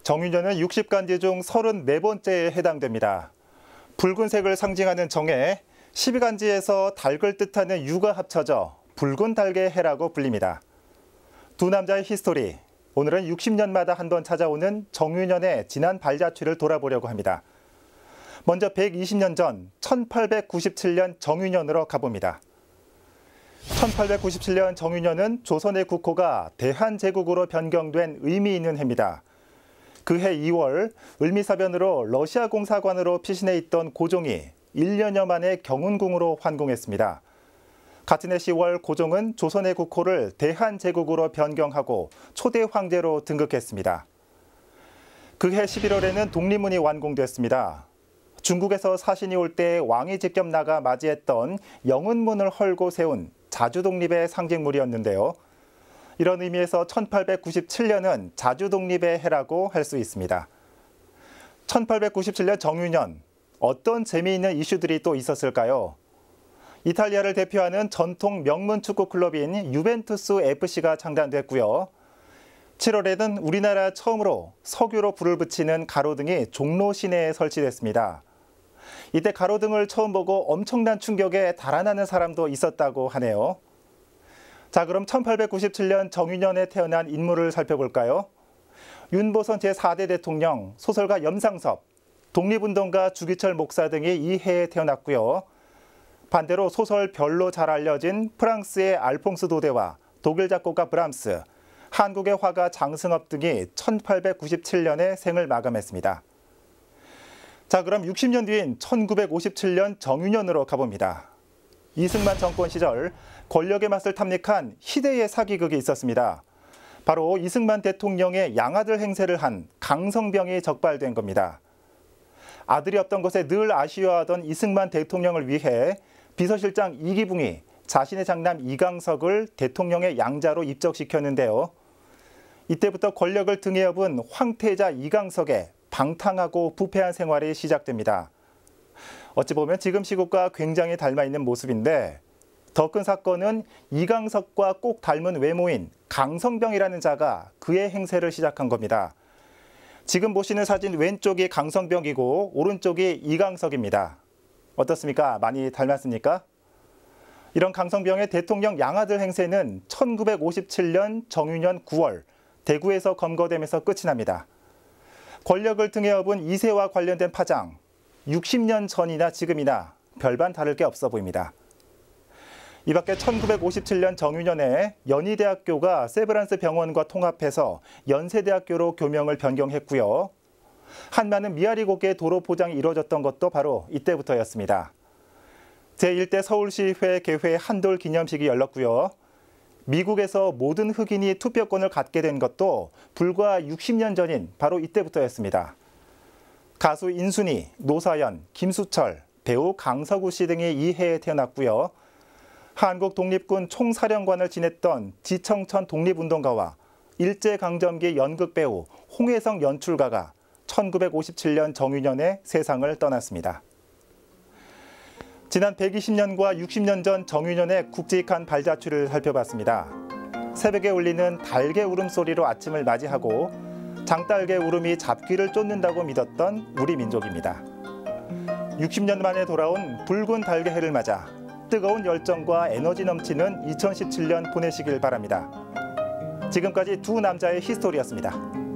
정유년은 60간지 중 34번째에 해당됩니다. 붉은색을 상징하는 정에 12간지에서 닭을 뜻하는 유가 합쳐져 붉은 닭의 해라고 불립니다. 두 남자의 히스토리, 오늘은 60년마다 한 번 찾아오는 정유년의 지난 발자취를 돌아보려고 합니다. 먼저 120년 전 1897년 정유년으로 가봅니다. 1897년 정유년은 조선의 국호가 대한제국으로 변경된 의미 있는 해입니다. 그해 2월 을미사변으로 러시아 공사관으로 피신해 있던 고종이 1년여 만에 경운궁으로 환궁했습니다. 같은 해 10월 고종은 조선의 국호를 대한제국으로 변경하고 초대 황제로 등극했습니다. 그해 11월에는 독립문이 완공됐습니다. 중국에서 사신이 올 때 왕이 직접 나가 맞이했던 영운문을 헐고 세운 자주독립의 상징물이었는데요. 이런 의미에서 1897년은 자주독립의 해라고 할 수 있습니다. 1897년 정유년, 어떤 재미있는 이슈들이 또 있었을까요? 이탈리아를 대표하는 전통 명문 축구 클럽인 유벤투스 FC가 창단됐고요. 7월에는 우리나라 처음으로 석유로 불을 붙이는 가로등이 종로 시내에 설치됐습니다. 이때 가로등을 처음 보고 엄청난 충격에 달아나는 사람도 있었다고 하네요. 자, 그럼 1897년 정유년에 태어난 인물을 살펴볼까요? 윤보선 제4대 대통령, 소설가 염상섭, 독립운동가 주기철 목사 등이 이 해에 태어났고요. 반대로 소설 별로 잘 알려진 프랑스의 알퐁스 도데와 독일 작곡가 브람스, 한국의 화가 장승업 등이 1897년에 생을 마감했습니다. 자, 그럼 60년 뒤인 1957년 정유년으로 가봅니다. 이승만 정권 시절 권력의 맛을 탐닉한 희대의 사기극이 있었습니다. 바로 이승만 대통령의 양아들 행세를 한 강성병이 적발된 겁니다. 아들이 없던 것에 늘 아쉬워하던 이승만 대통령을 위해 비서실장 이기붕이 자신의 장남 이강석을 대통령의 양자로 입적시켰는데요. 이때부터 권력을 등에 업은 황태자 이강석의 방탕하고 부패한 생활이 시작됩니다. 어찌 보면 지금 시국과 굉장히 닮아있는 모습인데 더 큰 사건은 이강석과 꼭 닮은 외모인 강성병이라는 자가 그의 행세를 시작한 겁니다. 지금 보시는 사진 왼쪽이 강성병이고 오른쪽이 이강석입니다. 어떻습니까? 많이 닮았습니까? 이런 강성병의 대통령 양아들 행세는 1957년 정유년 9월 대구에서 검거되면서 끝이 납니다. 권력을 등에 업은 2세와 관련된 파장, 60년 전이나 지금이나 별반 다를 게 없어 보입니다. 이 밖에 1957년 정유년에 연희대학교가 세브란스 병원과 통합해서 연세대학교로 교명을 변경했고요. 한많은 미아리 고개 도로 포장이 이루어졌던 것도 바로 이때부터였습니다. 제1대 서울시의회 개회 한돌 기념식이 열렸고요. 미국에서 모든 흑인이 투표권을 갖게 된 것도 불과 60년 전인 바로 이때부터였습니다. 가수 인순이, 노사연, 김수철, 배우 강서구 씨 등이 이 해에 태어났고요. 한국 독립군 총사령관을 지냈던 지청천 독립운동가와 일제강점기 연극배우 홍혜성 연출가가 1957년 정유년에 세상을 떠났습니다. 지난 120년과 60년 전 정유년의 굵직한 발자취를 살펴봤습니다. 새벽에 울리는 닭의 울음소리로 아침을 맞이하고 장딸의 울음이 잡귀를 쫓는다고 믿었던 우리 민족입니다. 60년 만에 돌아온 붉은 닭의 해를 맞아 뜨거운 열정과 에너지 넘치는 2017년 보내시길 바랍니다. 지금까지 두 남자의 히스토리였습니다.